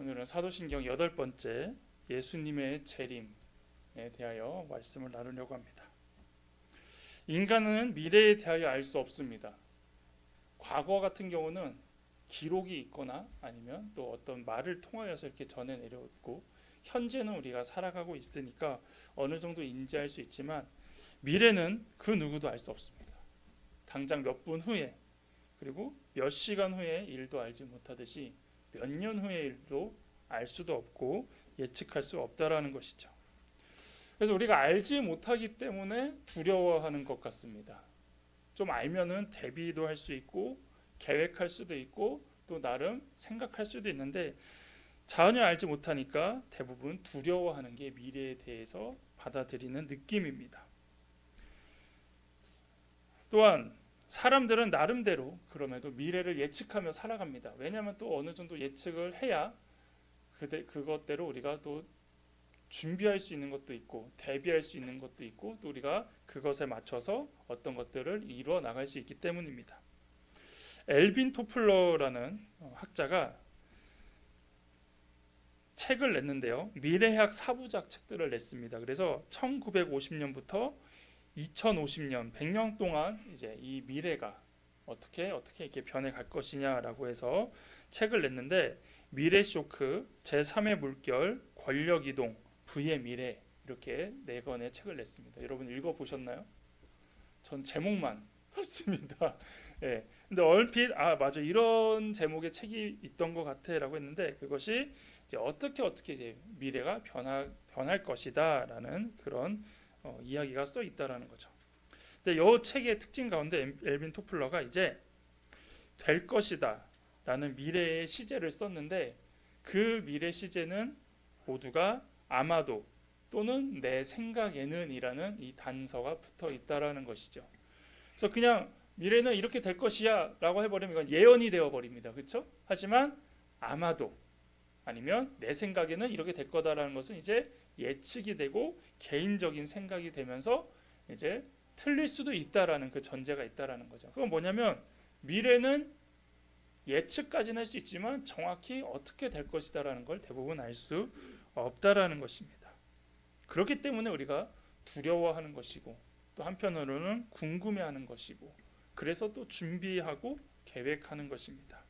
오늘은 사도신경 8번째 예수님의 재림에 대하여 말씀을 나누려고 합니다. 인간은 미래에 대하여 알 수 없습니다. 과거 같은 경우는 기록이 있거나 아니면 또 어떤 말을 통하여서 이렇게 전해 내려오고, 현재는 우리가 살아가고 있으니까 어느 정도 인지할 수 있지만 미래는 그 누구도 알 수 없습니다. 당장 몇 분 후에, 그리고 몇 시간 후에 일도 알지 못하듯이 몇 년 후의 일도 알 수도 없고 예측할 수 없다라는 것이죠. 그래서 우리가 알지 못하기 때문에 두려워하는 것 같습니다. 좀 알면은 대비도 할 수 있고 계획할 수도 있고 또 나름 생각할 수도 있는데, 전혀 알지 못하니까 대부분 두려워하는 게 미래에 대해서 받아들이는 느낌입니다. 또한 사람들은 나름대로 그럼에도 미래를 예측하며 살아갑니다. 왜냐하면 또 어느 정도 예측을 해야 그것대로 우리가 또 준비할 수 있는 것도 있고 대비할 수 있는 것도 있고 또 우리가 그것에 맞춰서 어떤 것들을 이루어 나갈 수 있기 때문입니다. 엘빈 토플러라는 학자가 책을 냈는데요. 미래학 4부작 책들을 냈습니다. 그래서 1950년부터 2050년 100년 동안 이제 이 미래가 어떻게 이렇게 변해갈 것이냐라고 해서 책을 냈는데, 미래 쇼크, 제3의 물결, 권력 이동, V의 미래, 이렇게 4권의 책을 냈습니다. 여러분 읽어보셨나요? 전 제목만 봤습니다. 예. 근데 얼핏 맞아, 이런 제목의 책이 있던 것 같아라고 했는데, 그것이 이제 어떻게 이제 미래가 변할 것이다라는 그런 이야기가 써 있다라는 거죠. 근데 이 책의 특징 가운데 엘빈 토플러가 이제 될 것이다라는 미래의 시제를 썼는데, 그 미래 시제는 모두가 아마도 또는 내 생각에는이라는 이 단서가 붙어 있다라는 것이죠. 그래서 그냥 미래는 이렇게 될 것이야라고 해버리면 이건 예언이 되어버립니다. 그렇죠? 하지만 아마도 아니면 내 생각에는 이렇게 될 거다라는 것은 이제 예측이 되고 개인적인 생각이 되면서 이제 틀릴 수도 있다라는 그 전제가 있다라는 거죠. 그건 뭐냐면 미래는 예측까지는 할 수 있지만 정확히 어떻게 될 것이다라는 걸 대부분 알 수 없다라는 것입니다. 그렇기 때문에 우리가 두려워하는 것이고 또 한편으로는 궁금해하는 것이고, 그래서 또 준비하고 계획하는 것입니다.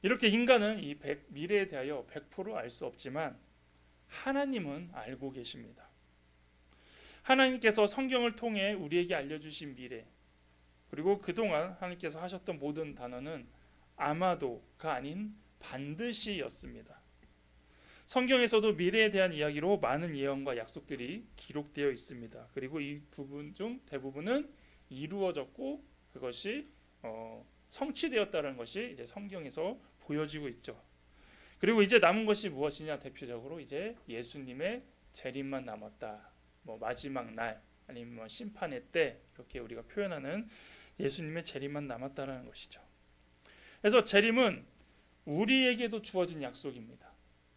이렇게 인간은 이 미래에 대하여 100% 알 수 없지만 하나님은 알고 계십니다. 하나님께서 성경을 통해 우리에게 알려주신 미래, 그리고 그동안 하나님께서 하셨던 모든 단어는 아마도가 아닌 반드시였습니다. 성경에서도 미래에 대한 이야기로 많은 예언과 약속들이 기록되어 있습니다. 그리고 이 부분 중 대부분은 이루어졌고 그것이 성취되었다는 것이 이제 성경에서 보여지고 있죠. 그리고 이제 남은 것이 무엇이냐, 대표적으로 이제 예수님의 재림만 남았다. 마지막 날 아니면 심판의 때, 이렇게 우리가 표현하는 예수님의 재림만 남았다라는 것이죠. 그래서 재림은 우리에게도 주어진 약속입니다.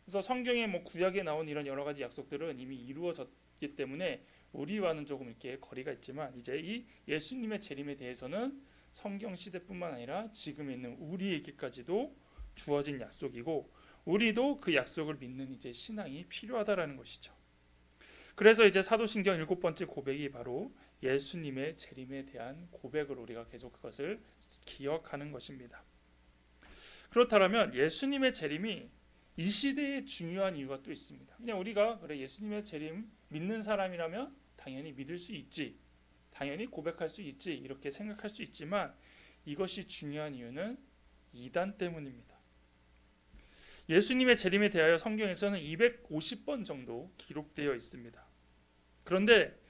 그래서 성경에 구약에 나온 이런 여러 가지 약속들은 이미 이루어졌기 때문에 우리와는 조금 이렇게 거리가 있지만, 이제 이 예수님의 재림에 대해서는 성경 시대뿐만 아니라 지금 있는 우리에게까지도 주어진 약속이고, 우리도 그 약속을 믿는 이제 신앙이 필요하다라는 것이죠. 그래서 이제 사도신경 7번째 고백이 바로 예수님의 재림에 대한 고백으로 우리가 계속 그것을 기억하는 것입니다. 그렇다면 예수님의 재림이 이 시대에 중요한 이유가 또 있습니다. 그냥 우리가 그래 예수님의 재림 믿는 사람이라면 당연히 믿을 수 있지, 당연히 고백할 수 있지, 이렇게 생각할 수 있지만 이것이 중요한 이유는 이단 때문입니다. 예수님의 재림에 대하여 성경에서는 250번 정도 기록되어 있습니다. 그런데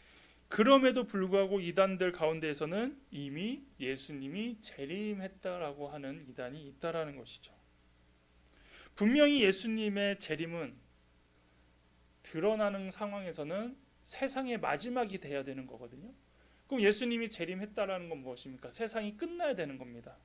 그럼에도 불구하고 이단들 가운데에서는 이미 예수님이 재림했다라고 하는 이단이 있다라는 것이죠. 분명히 예수님의 재림은 드러나는 상황에서는 세상의 마지막이 돼야 되는 거거든요. 그럼 예수님이 재림했다라는 건 무엇입니까? 세상이 끝나야 되는 겁니다.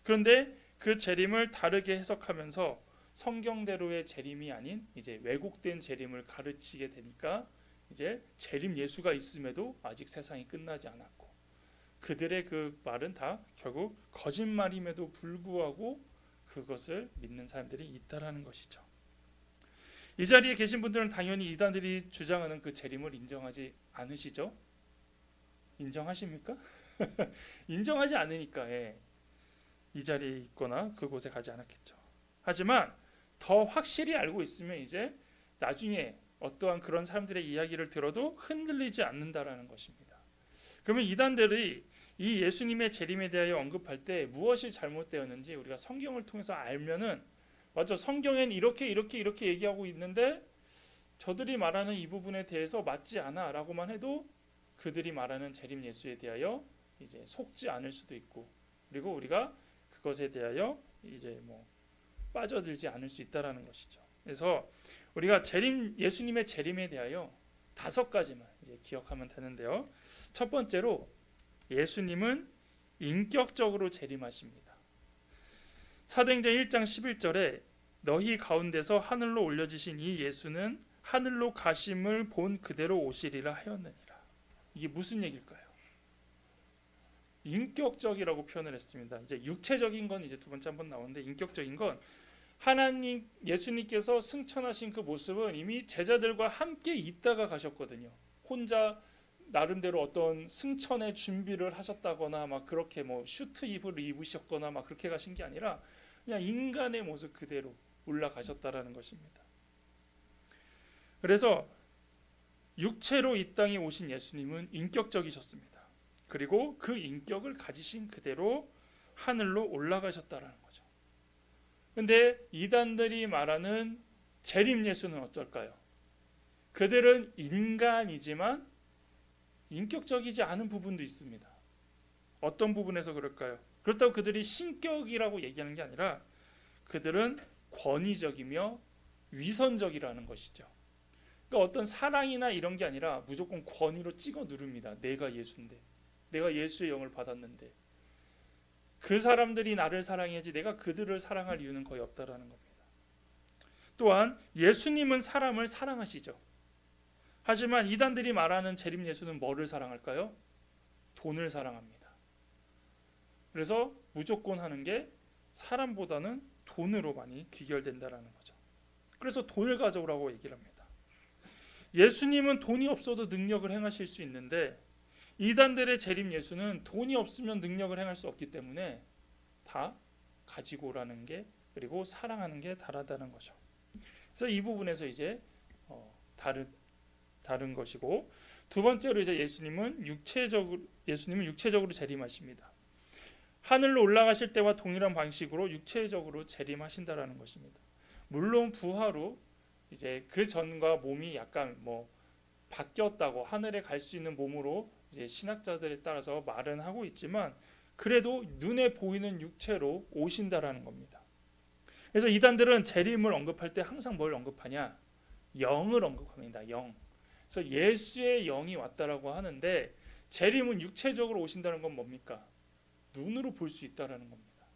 그런데 그 재림을 다르게 해석하면서 성경대로의 재림이 아닌 이제 왜곡된 재림을 가르치게 되니까 이제 재림 예수가 있음에도 아직 세상이 끝나지 않았고, 그들의 그 말은 다 결국 거짓말임에도 불구하고 그것을 믿는 사람들이 있다라는 것이죠. 이 자리에 계신 분들은 당연히 이단들이 주장하는 그 재림을 인정하지 않으시죠? 인정하십니까? 인정하지 않으니까 이 자리에 있거나 그곳에 가지 않았겠죠. 하지만 더 확실히 알고 있으면 이제 나중에 어떠한 그런 사람들의 이야기를 들어도 흔들리지 않는다라는 것입니다. 그러면 이단들이 이 예수님의 재림에 대하여 언급할 때 무엇이 잘못되었는지 우리가 성경을 통해서 알면은 맞아, 성경엔 이렇게 얘기하고 있는데 저들이 말하는 이 부분에 대해서 맞지 않아 라고만 해도 그들이 말하는 재림 예수에 대하여 이제 속지 않을 수도 있고, 그리고 우리가 그것에 대하여 이제 빠져들지 않을 수 있다라는 것이죠. 그래서 우리가 예수님의 재림에 대하여 5가지만 이제 기억하면 되는데요. 첫 번째로 예수님은 인격적으로 재림하십니다. 사도행전 1장 11절에 너희 가운데서 하늘로 올려지신 이 예수는 하늘로 가심을 본 그대로 오시리라 하였느니라. 이게 무슨 얘기일까요? 인격적이라고 표현을 했습니다. 이제 육체적인 건 이제 두 번째 한번 나오는데, 인격적인 건 하나님 예수님께서 승천하신 그 모습은 이미 제자들과 함께 있다가 가셨거든요. 혼자 나름대로 어떤 승천의 준비를 하셨다거나 막 그렇게 슈트 입을 입으셨거나 막 그렇게 가신 게 아니라 그냥 인간의 모습 그대로 올라가셨다라는 것입니다. 그래서 육체로 이 땅에 오신 예수님은 인격적이셨습니다. 그리고 그 인격을 가지신 그대로 하늘로 올라가셨다라는 거죠. 근데 이단들이 말하는 재림 예수는 어떨까요? 그들은 인간이지만 인격적이지 않은 부분도 있습니다. 어떤 부분에서 그럴까요? 그렇다고 그들이 신격이라고 얘기하는 게 아니라 그들은 권위적이며 위선적이라는 것이죠. 그러니까 어떤 사랑이나 이런 게 아니라 무조건 권위로 찍어 누릅니다. 내가 예수인데, 내가 예수의 영을 받았는데 그 사람들이 나를 사랑해야지 내가 그들을 사랑할 이유는 거의 없다라는 겁니다. 또한 예수님은 사람을 사랑하시죠. 하지만 이단들이 말하는 재림 예수는 뭐를 사랑할까요? 돈을 사랑합니다. 그래서 무조건 하는 게 사람보다는 돈으로 많이 귀결된다라는 거죠. 그래서 돈을 가져오라고 얘기를 합니다. 예수님은 돈이 없어도 능력을 행하실 수 있는데 이단들의 재림 예수는 돈이 없으면 능력을 행할 수 없기 때문에 다 가지고 오라는 게, 그리고 사랑하는 게 다르다는 거죠. 그래서 이 부분에서 이제 다른 것이고, 두 번째로 이제 예수님은 육체적으로 재림하십니다. 하늘로 올라가실 때와 동일한 방식으로 육체적으로 재림하신다라는 것입니다. 물론 부하로 이제 그 전과 몸이 약간 바뀌었다고, 하늘에 갈 수 있는 몸으로 이제 신학자들에 따라서 말은 하고 있지만 그래도 눈에 보이는 육체로 오신다라는 겁니다. 그래서 이단들은 재림을 언급할 때 항상 뭘 언급하냐? 영을 언급합니다. 영. 그래서 예수의 영이 왔다라고 하는데 재림은 육체적으로 오신다는 건 뭡니까? 눈으로 볼 수 있다라는 겁니다.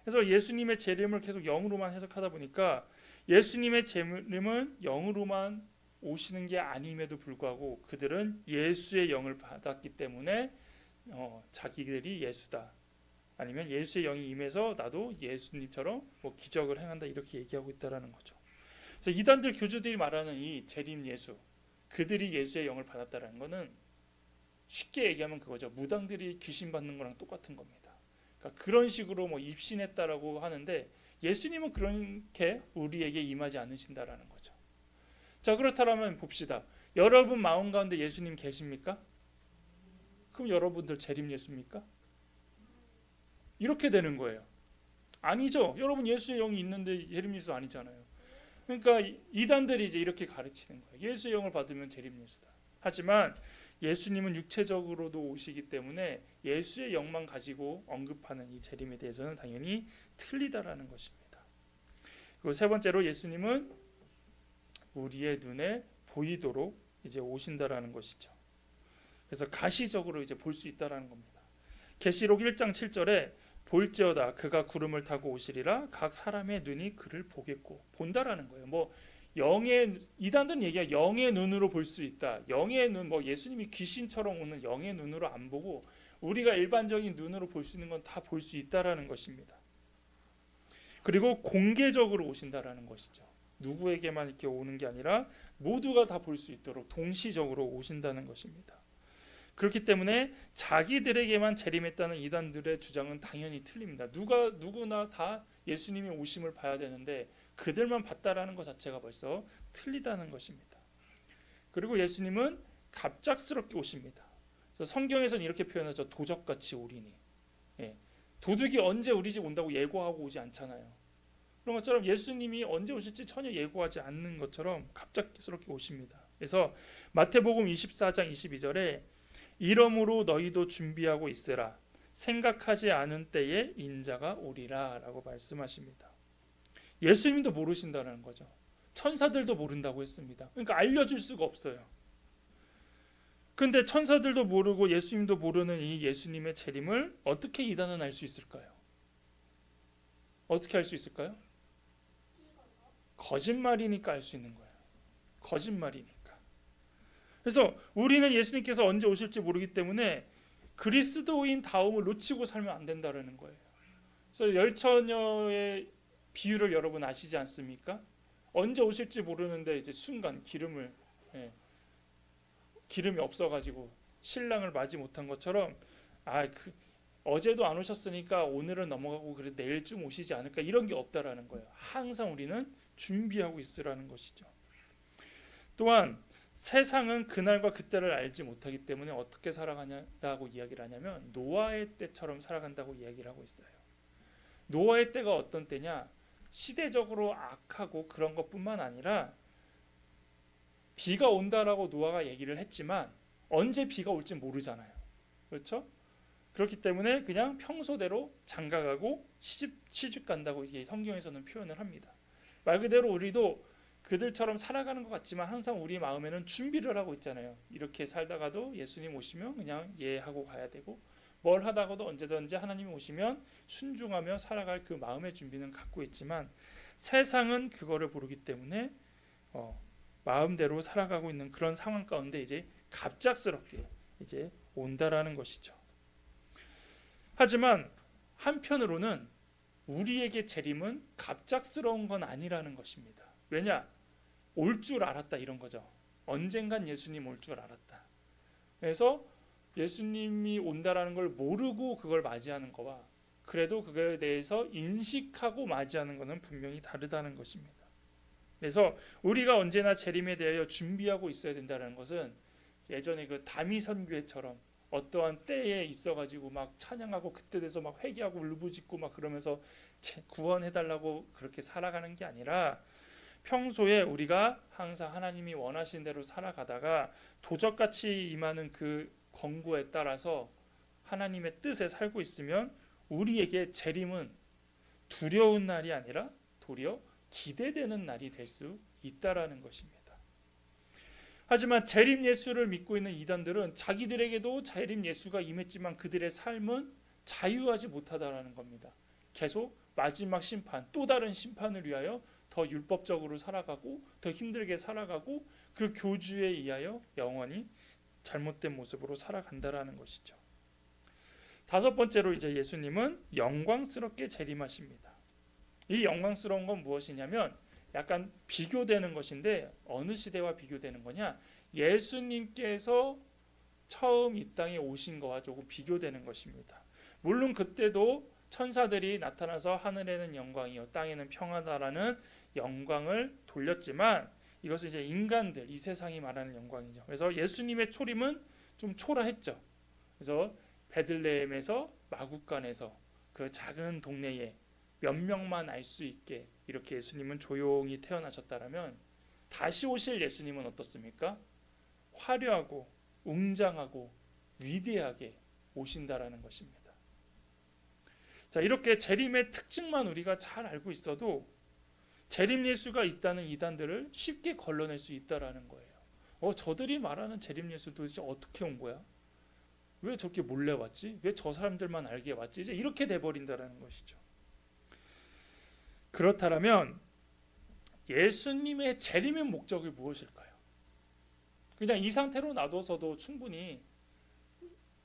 그래서 예수님의 재림을 계속 영으로만 해석하다 보니까 예수님의 재림은 영으로만 오시는 게 아님에도 불구하고 그들은 예수의 영을 받았기 때문에 자기들이 예수다, 아니면 예수의 영이 임해서 나도 예수님처럼 기적을 행한다, 이렇게 얘기하고 있다라는 거죠. 그래서 이단들 교주들이 말하는 이 재림 예수, 그들이 예수의 영을 받았다라는 것은 쉽게 얘기하면 그거죠. 무당들이 귀신 받는 거랑 똑같은 겁니다. 그러니까 그런 식으로 입신했다라고 하는데 예수님은 그렇게 우리에게 임하지 않으신다라는 거죠. 자, 그렇다면 봅시다. 여러분 마음 가운데 예수님 계십니까? 그럼 여러분들 재림 예수입니까? 이렇게 되는 거예요. 아니죠. 여러분 예수의 영이 있는데 재림 예수 아니잖아요. 그러니까 이단들이 이제 이렇게 가르치는 거예요. 예수의 영을 받으면 재림 예수다. 하지만 예수님은 육체적으로도 오시기 때문에 예수의 영만 가지고 언급하는 이 재림에 대해서는 당연히 틀리다라는 것입니다. 그리고 세 번째로 예수님은 우리의 눈에 보이도록 이제 오신다라는 것이죠. 그래서 가시적으로 이제 볼 수 있다라는 겁니다. 계시록 1장 7절에 볼지어다 그가 구름을 타고 오시리라 각 사람의 눈이 그를 보겠고, 본다라는 거예요. 영의, 이단들은 얘기야 영의 눈으로 볼 수 있다. 영의 눈, 예수님이 귀신처럼 오는 영의 눈으로 안 보고 우리가 일반적인 눈으로 볼 수 있는 건 다 볼 수 있다라는 것입니다. 그리고 공개적으로 오신다라는 것이죠. 누구에게만 이렇게 오는 게 아니라 모두가 다 볼 수 있도록 동시적으로 오신다는 것입니다. 그렇기 때문에 자기들에게만 재림했다는 이단들의 주장은 당연히 틀립니다. 누구나 다 예수님이 오심을 봐야 되는데 그들만 봤다라는 것 자체가 벌써 틀리다는 것입니다. 그리고 예수님은 갑작스럽게 오십니다. 그래서 성경에서는 이렇게 표현하죠. 도적같이 오리니. 예. 도둑이 언제 우리 집 온다고 예고하고 오지 않잖아요. 그런 것처럼 예수님이 언제 오실지 전혀 예고하지 않는 것처럼 갑작스럽게 오십니다. 그래서 마태복음 24장 22절에 이러므로 너희도 준비하고 있으라 생각하지 않은 때에 인자가 오리라 라고 말씀하십니다. 예수님도 모르신다는 거죠. 천사들도 모른다고 했습니다. 그러니까 알려줄 수가 없어요. 근데 천사들도 모르고 예수님도 모르는 이 예수님의 재림을 어떻게 이단은 알 수 있을까요? 어떻게 알 수 있을까요? 거짓말이니까 알 수 있는 거예요. 거짓말이니까. 그래서 우리는 예수님께서 언제 오실지 모르기 때문에 그리스도인 다움을 놓치고 살면 안 된다는 거예요. 그래서 열처녀의 비유를 여러분 아시지 않습니까? 언제 오실지 모르는데 이제 순간 기름이 없어가지고 신랑을 맞이 못한 것처럼 어제도 안 오셨으니까 오늘은 넘어가고 그래 내일쯤 오시지 않을까 이런 게 없다라는 거예요. 항상 우리는 준비하고 있으라는 것이죠. 또한 세상은 그날과 그때를 알지 못하기 때문에 어떻게 살아가냐고 이야기를 하냐면 노아의 때처럼 살아간다고 이야기를 하고 있어요. 노아의 때가 어떤 때냐? 시대적으로 악하고 그런 것뿐만 아니라 비가 온다라고 노아가 얘기를 했지만 언제 비가 올지 모르잖아요. 그렇죠? 그렇기 때문에 그냥 평소대로 장가가고 시집 간다고 이게 성경에서는 표현을 합니다. 말 그대로 우리도 그들처럼 살아가는 것 같지만 항상 우리 마음에는 준비를 하고 있잖아요. 이렇게 살다가도 예수님 오시면 그냥 예하고 가야 되고 뭘 하다가도 언제든지 하나님이 오시면 순종하며 살아갈 그 마음의 준비는 갖고 있지만 세상은 그거를 모르기 때문에 마음대로 살아가고 있는 그런 상황 가운데 이제 갑작스럽게 이제 온다라는 것이죠. 하지만 한편으로는 우리에게 재림은 갑작스러운 건 아니라는 것입니다. 왜냐? 올 줄 알았다 이런 거죠. 언젠간 예수님 올 줄 알았다. 그래서 예수님이 온다라는 걸 모르고 그걸 맞이하는 거와 그래도 그거에 대해서 인식하고 맞이하는 것은 분명히 다르다는 것입니다. 그래서 우리가 언제나 재림에 대하여 준비하고 있어야 된다는 것은 예전에 그 다미선교회처럼 어떠한 때에 있어가지고 막 찬양하고 그때 돼서 막 회개하고 울부짖고 막 그러면서 구원해달라고 그렇게 살아가는 게 아니라 평소에 우리가 항상 하나님이 원하신 대로 살아가다가 도적같이 임하는 그 권고에 따라서 하나님의 뜻에 살고 있으면 우리에게 재림은 두려운 날이 아니라 도리어 기대되는 날이 될 수 있다라는 것입니다. 하지만 재림 예수를 믿고 있는 이단들은 자기들에게도 재림 예수가 임했지만 그들의 삶은 자유하지 못하다라는 겁니다. 계속 마지막 심판, 또 다른 심판을 위하여 더 율법적으로 살아가고 더 힘들게 살아가고 그 교주에 의하여 영원히 잘못된 모습으로 살아간다라는 것이죠. 다섯 번째로 이제 예수님은 영광스럽게 재림하십니다. 이 영광스러운 건 무엇이냐면 약간 비교되는 것인데 어느 시대와 비교되는 거냐? 예수님께서 처음 이 땅에 오신 거와 조금 비교되는 것입니다. 물론 그때도 천사들이 나타나서 하늘에는 영광이요 땅에는 평화다라는 영광을 돌렸지만 이것은 이제 인간들 이 세상이 말하는 영광이죠. 그래서 예수님의 초림은 좀 초라했죠. 그래서 베들레헴에서 마구간에서 그 작은 동네에 몇 명만 알 수 있게 이렇게 예수님은 조용히 태어나셨다라면 다시 오실 예수님은 어떻습니까? 화려하고 웅장하고 위대하게 오신다라는 것입니다. 자, 이렇게 재림의 특징만 우리가 잘 알고 있어도 재림 예수가 있다는 이단들을 쉽게 걸러낼 수 있다라는 거예요. 저들이 말하는 재림 예수 도대체 어떻게 온 거야? 왜 저렇게 몰래 왔지? 왜 저 사람들만 알게 왔지? 이제 이렇게 돼버린다라는 것이죠. 그렇다면 예수님의 재림의 목적이 무엇일까요? 그냥 이 상태로 놔둬서도 충분히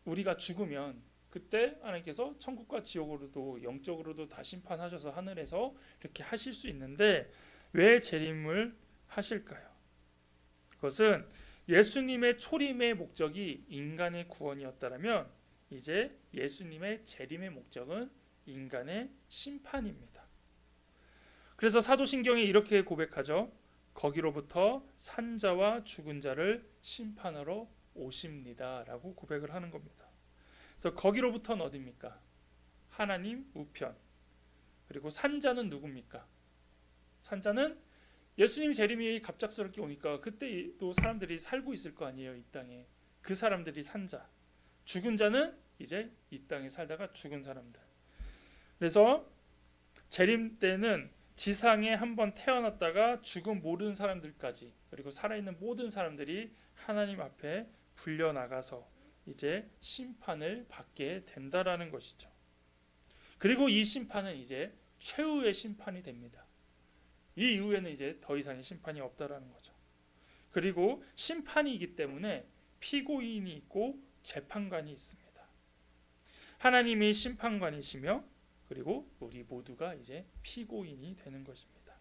우리가 죽으면 그때 하나님께서 천국과 지옥으로도 영적으로도 다 심판하셔서 하늘에서 이렇게 하실 수 있는데 왜 재림을 하실까요? 그것은 예수님의 초림의 목적이 인간의 구원이었다면 이제 예수님의 재림의 목적은 인간의 심판입니다. 그래서 사도신경이 이렇게 고백하죠. 거기로부터 산 자와 죽은 자를 심판하러 오십니다 라고 고백을 하는 겁니다. 그래서 거기로부터는 어디입니까? 하나님 우편. 그리고 산자는 누굽니까? 산자는 예수님 재림이 갑작스럽게 오니까 그때 또 사람들이 살고 있을 거 아니에요, 이 땅에. 그 사람들이 산자. 죽은 자는 이제 이 땅에 살다가 죽은 사람들. 그래서 재림 때는 지상에 한번 태어났다가 죽은 모든 사람들까지 그리고 살아있는 모든 사람들이 하나님 앞에 불려나가서 이제 심판을 받게 된다라는 것이죠. 그리고 이 심판은 이제 최후의 심판이 됩니다. 이 이후에는 이제 더 이상의 심판이 없다라는 거죠. 그리고 심판이기 때문에 피고인이 있고 재판관이 있습니다. 하나님이 심판관이시며 그리고 우리 모두가 이제 피고인이 되는 것입니다.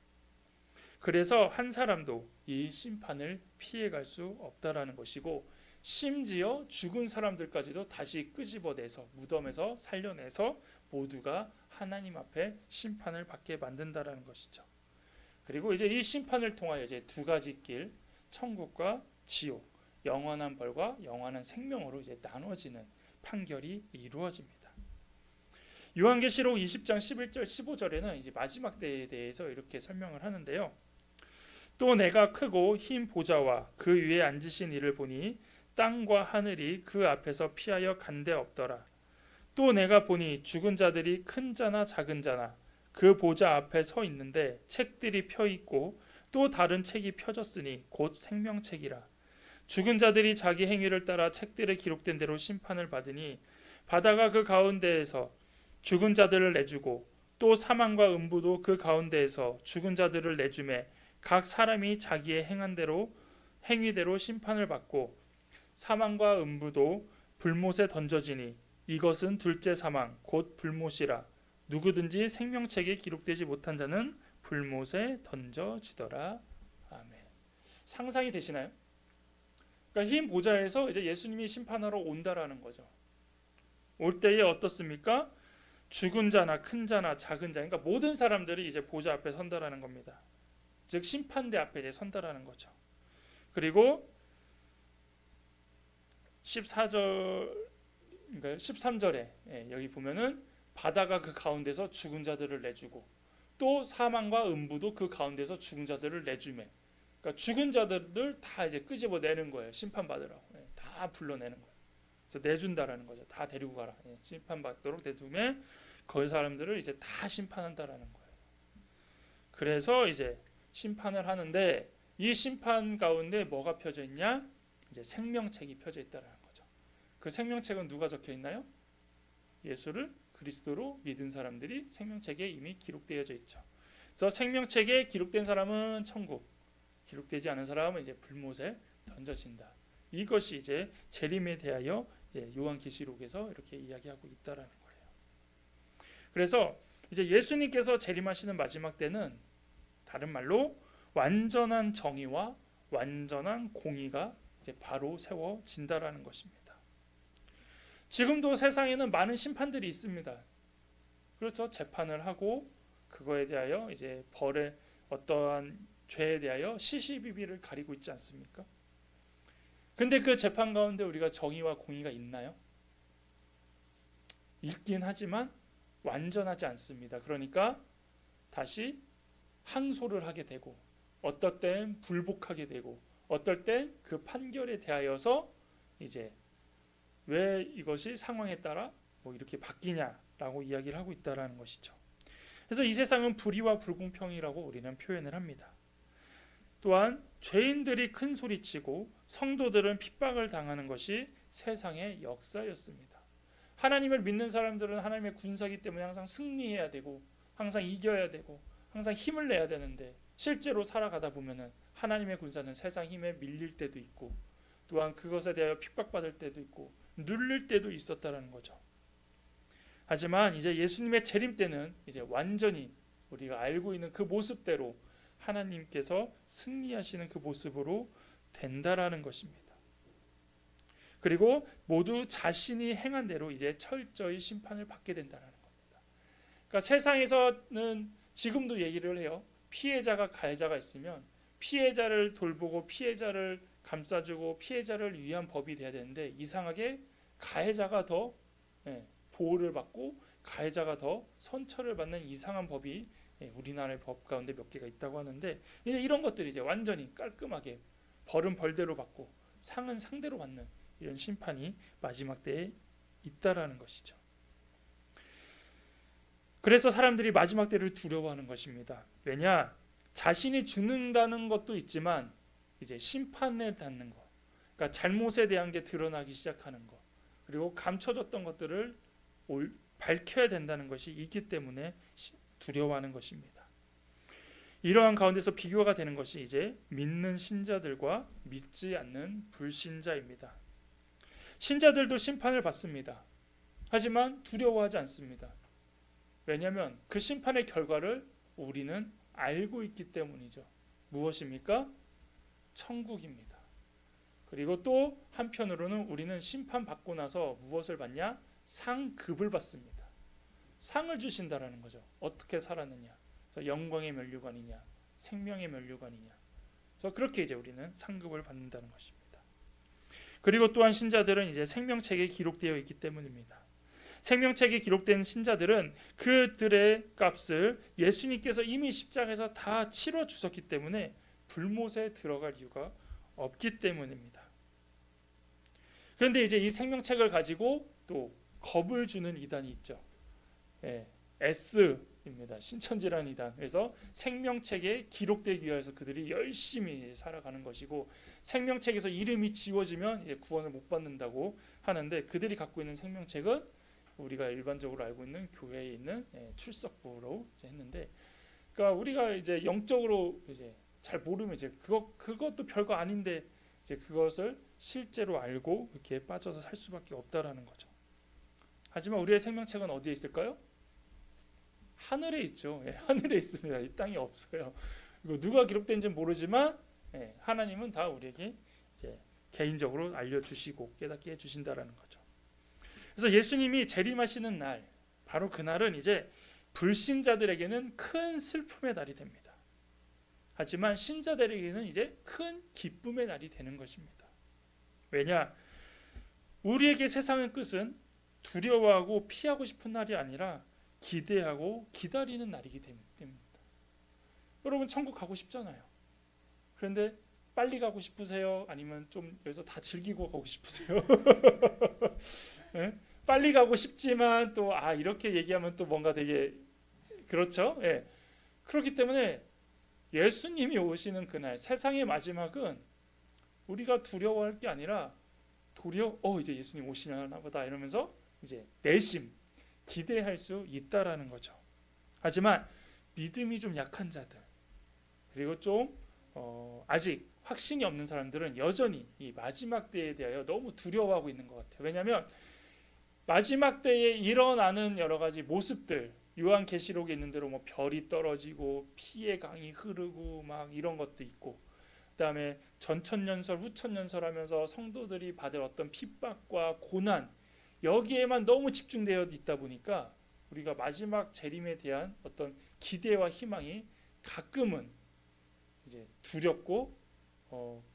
그래서 한 사람도 이 심판을 피해갈 수 없다라는 것이고 심지어 죽은 사람들까지도 다시 끄집어내서 무덤에서 살려내서 모두가 하나님 앞에 심판을 받게 만든다라는 것이죠. 그리고 이제 이 심판을 통하여 이제 두 가지 길, 천국과 지옥, 영원한 벌과 영원한 생명으로 이제 나눠지는 판결이 이루어집니다. 요한계시록 20장 11절 15절에는 이제 마지막 때에 대해서 이렇게 설명을 하는데요. 또 내가 크고 흰 보좌와 그 위에 앉으신 이를 보니 땅과 하늘이 그 앞에서 피하여 간데 없더라. 또 내가 보니 죽은 자들이 큰 자나 작은 자나 그 보좌 앞에 서 있는데 책들이 펴 있고 또 다른 책이 펴졌으니 곧 생명책이라. 죽은 자들이 자기 행위를 따라 책들에 기록된 대로 심판을 받으니 바다가 그 가운데에서 죽은 자들을 내주고 또 사망과 음부도 그 가운데에서 죽은 자들을 내주매 각 사람이 자기의 행한 대로 행위대로 심판을 받고 사망과 음부도 불못에 던져지니 이것은 둘째 사망 곧 불못이라. 누구든지 생명책에 기록되지 못한 자는 불못에 던져지더라. 아멘. 상상이 되시나요? 그러니까 흰 보좌에서 이제 예수님이 심판하러 온다라는 거죠. 올 때에 어떻습니까? 죽은 자나 큰 자나 작은 자, 그러니까 모든 사람들이 이제 보좌 앞에 선다라는 겁니다. 즉 심판대 앞에 이제 선다라는 거죠. 그리고 14절, 그러니까 13절에 여기 보면은 바다가 그 가운데서 죽은 자들을 내주고 또 사망과 음부도 그 가운데서 죽은 자들을 내주매. 그러니까 죽은 자들을 다 이제 끄집어내는 거예요. 심판받으라고. 다 불러내는 거예요. 그래서 내준다라는 거죠. 다 데리고 가라. 심판받도록 내두매 그 사람들을 이제 다 심판한다라는 거예요. 그래서 이제 심판을 하는데 이 심판 가운데 뭐가 펴져 있냐? 이제 생명책이 펴져 있다라는 거죠. 그 생명책은 누가 적혀 있나요? 예수를 그리스도로 믿은 사람들이 생명책에 이미 기록되어져 있죠. 그래서 생명책에 기록된 사람은 천국, 기록되지 않은 사람은 이제 불못에 던져진다. 이것이 이제 재림에 대하여 이제 요한계시록에서 이렇게 이야기하고 있다라는 거예요. 그래서 이제 예수님께서 재림하시는 마지막 때는 다른 말로 완전한 정의와 완전한 공의가 이제 바로 세워진다라는 것입니다. 지금도 세상에는 많은 심판들이 있습니다. 그렇죠. 재판을 하고 그거에 대하여 이제 벌의 어떠한 죄에 대하여 시시비비를 가리고 있지 않습니까? 근데 그 재판 가운데 우리가 정의와 공의가 있나요? 있긴 하지만 완전하지 않습니다. 그러니까 다시 항소를 하게 되고 어떨 땐 불복하게 되고 어떨 땐 그 판결에 대하여서 이제 왜 이것이 상황에 따라 뭐 이렇게 바뀌냐라고 이야기를 하고 있다라는 것이죠. 그래서 이 세상은 불의와 불공평이라고 우리는 표현을 합니다. 또한 죄인들이 큰 소리치고 성도들은 핍박을 당하는 것이 세상의 역사였습니다. 하나님을 믿는 사람들은 하나님의 군사이기 때문에 항상 승리해야 되고 항상 이겨야 되고 항상 힘을 내야 되는데 실제로 살아가다 보면은 하나님의 군사는 세상 힘에 밀릴 때도 있고 또한 그것에 대하여 핍박받을 때도 있고 눌릴 때도 있었다라는 거죠. 하지만 이제 예수님의 재림 때는 이제 완전히 우리가 알고 있는 그 모습대로 하나님께서 승리하시는 그 모습으로 된다라는 것입니다. 그리고 모두 자신이 행한 대로 이제 철저히 심판을 받게 된다는 겁니다. 그러니까 세상에서는 지금도 얘기를 해요. 피해자가 가해자가 있으면 피해자를 돌보고 피해자를 감싸주고 피해자를 위한 법이 돼야 되는데 이상하게 가해자가 더 보호를 받고 가해자가 더 선처를 받는 이상한 법이 우리나라의 법 가운데 몇 개가 있다고 하는데 이제 이런 것들이 이제 완전히 깔끔하게 벌은 벌대로 받고 상은 상대로 받는 이런 심판이 마지막 때에 있다라는 것이죠. 그래서 사람들이 마지막 때를 두려워하는 것입니다. 왜냐? 자신이 죽는다는 것도 있지만 이제 심판에 닿는 것, 그러니까 잘못에 대한 게 드러나기 시작하는 것, 그리고 감춰졌던 것들을 밝혀야 된다는 것이 있기 때문에 두려워하는 것입니다. 이러한 가운데서 비교가 되는 것이 이제 믿는 신자들과 믿지 않는 불신자입니다. 신자들도 심판을 받습니다. 하지만 두려워하지 않습니다. 왜냐하면 그 심판의 결과를 우리는 알고 있기 때문이죠. 무엇입니까? 천국입니다. 그리고 또 한편으로는 우리는 심판받고 나서 무엇을 받냐? 상급을 받습니다. 상을 주신다라는 거죠. 어떻게 살았느냐? 그래서 영광의 면류관이냐? 생명의 면류관이냐? 그래서 그렇게 이제 우리는 상급을 받는다는 것입니다. 그리고 또한 신자들은 이제 생명책에 기록되어 있기 때문입니다. 생명책에 기록된 신자들은 그들의 값을 예수님께서 이미 십자가에서 다 치러 주셨기 때문에 불못에 들어갈 이유가 없기 때문입니다. 그런데 이제 이 생명책을 가지고 또 겁을 주는 이단이 있죠. S입니다. 신천지라는 이단. 그래서 생명책에 기록되기 위해서 그들이 열심히 살아가는 것이고 생명책에서 이름이 지워지면 구원을 못 받는다고 하는데 그들이 갖고 있는 생명책은 우리가 일반적으로 알고 있는 교회에 있는 출석부로 했는데, 그러니까 우리가 이제 영적으로 이제 잘 모르면 이제 그것도 별거 아닌데 이제 그것을 실제로 알고 이렇게 빠져서 살 수밖에 없다라는 거죠. 하지만 우리의 생명책은 어디에 있을까요? 하늘에 있죠. 하늘에 있습니다. 이 땅에 없어요. 이거 누가 기록된지는 모르지만 하나님은 다 우리에게 이제 개인적으로 알려주시고 깨닫게 해주신다라는 거죠. 그래서 예수님이 재림하시는 날, 바로 그날은 이제 불신자들에게는 큰 슬픔의 날이 됩니다. 하지만 신자들에게는 이제 큰 기쁨의 날이 되는 것입니다. 왜냐? 우리에게 세상의 끝은 두려워하고 피하고 싶은 날이 아니라 기대하고 기다리는 날이기 때문입니다. 여러분 천국 가고 싶잖아요. 그런데 빨리 가고 싶으세요? 아니면 좀 여기서 다 즐기고 가고 싶으세요? 네? 빨리 가고 싶지만 또 이렇게 얘기하면 또 뭔가 되게 그렇죠? 그렇기 때문에 예수님이 오시는 그날 세상의 마지막은 우리가 두려워할 게 아니라 도리어 이제 예수님 오시나 보다 이러면서 이제 내심 기대할 수 있다라는 거죠. 하지만 믿음이 좀 약한 자들 그리고 좀 아직 확신이 없는 사람들은 여전히 이 마지막 때에 대하여 너무 두려워하고 있는 것 같아요. 왜냐하면 마지막 때에 일어나는 여러 가지 모습들, 요한계시록에 있는 대로 뭐 별이 떨어지고 피의 강이 흐르고 막 이런 것도 있고, 그다음에 전천년설, 후천년설 하면서 성도들이 받을 어떤 핍박과 고난, 여기에만 너무 집중되어 있다 보니까 우리가 마지막 재림에 대한 어떤 기대와 희망이 가끔은 이제 두렵고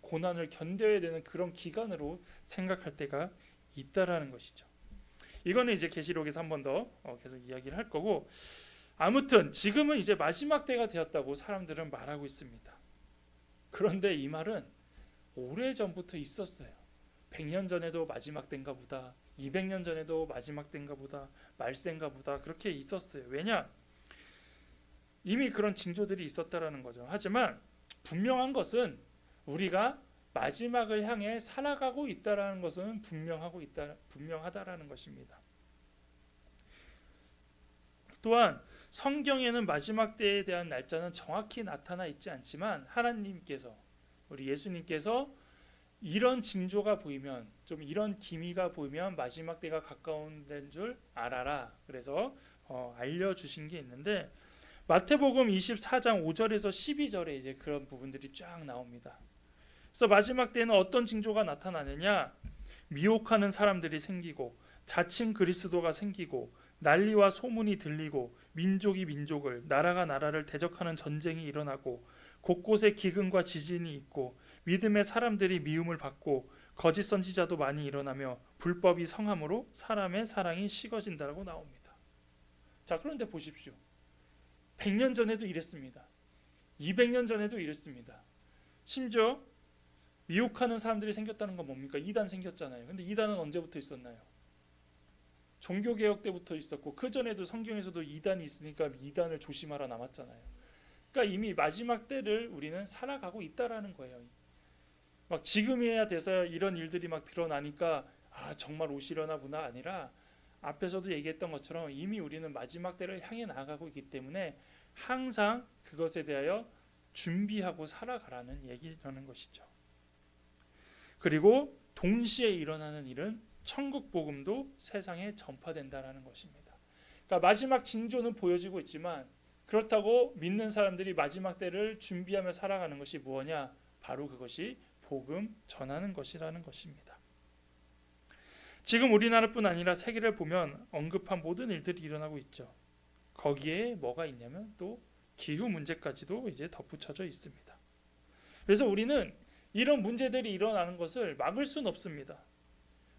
고난을 견뎌야 되는 그런 기간으로 생각할 때가 있다라는 것이죠. 이거는 이제 계시록에서 한 번 더 계속 이야기를 할 거고, 아무튼 지금은 이제 마지막 때가 되었다고 사람들은 말하고 있습니다. 그런데 이 말은 오래전부터 있었어요. 100년 전에도 마지막 때인가 보다, 200년 전에도 마지막 때인가 보다, 말세인가 보다 그렇게 있었어요. 왜냐? 이미 그런 징조들이 있었다라는 거죠. 하지만 분명한 것은 우리가 마지막을 향해 살아가고 있다라는 것은 분명하다라는 것입니다. 또한 성경에는 마지막 때에 대한 날짜는 정확히 나타나 있지 않지만 하나님께서, 우리 예수님께서 이런 징조가 보이면, 좀 이런 기미가 보이면 마지막 때가 가까운 데인 줄 알아라. 그래서 알려주신 게 있는데, 마태복음 24장 5절에서 12절에 이제 그런 부분들이 쫙 나옵니다. 그래서 마지막 때는 어떤 징조가 나타나느냐? 미혹하는 사람들이 생기고, 자칭 그리스도가 생기고, 난리와 소문이 들리고, 민족이 민족을, 나라가 나라를 대적하는 전쟁이 일어나고, 곳곳에 기근과 지진이 있고, 믿음의 사람들이 미움을 받고, 거짓 선지자도 많이 일어나며, 불법이 성함으로 사람의 사랑이 식어진다고 나옵니다. 자, 그런데 보십시오. 100년 전에도 이랬습니다. 200년 전에도 이랬습니다. 심지어 미혹하는 사람들이 생겼다는 건 뭡니까? 이단 생겼잖아요. 근데 이단은 언제부터 있었나요? 종교개혁 때부터 있었고, 그 전에도 성경에서도 이단이 있으니까 이단을 조심하라 나왔잖아요. 그러니까 이미 마지막 때를 우리는 살아가고 있다라는 거예요. 막 지금이야 돼서 이런 일들이 막 드러나니까 정말 오시려나 보나 아니라, 앞에서도 얘기했던 것처럼 이미 우리는 마지막 때를 향해 나아가고 있기 때문에 항상 그것에 대하여 준비하고 살아가라는 얘기라는 것이죠. 그리고 동시에 일어나는 일은 천국 복음도 세상에 전파된다라는 것입니다. 그러니까 마지막 징조는 보여지고 있지만, 그렇다고 믿는 사람들이 마지막 때를 준비하며 살아가는 것이 무엇냐? 바로 그것이 복음 전하는 것이라는 것입니다. 지금 우리나라뿐 아니라 세계를 보면 언급한 모든 일들이 일어나고 있죠. 거기에 뭐가 있냐면 또 기후 문제까지도 이제 덧붙여져 있습니다. 그래서 우리는 이런 문제들이 일어나는 것을 막을 수는 없습니다.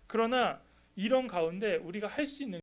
그러나 이런 가운데 우리가 할 수 있는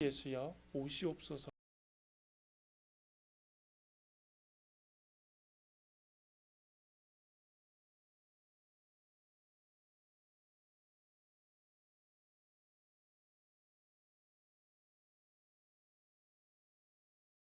예수여 오시옵소서.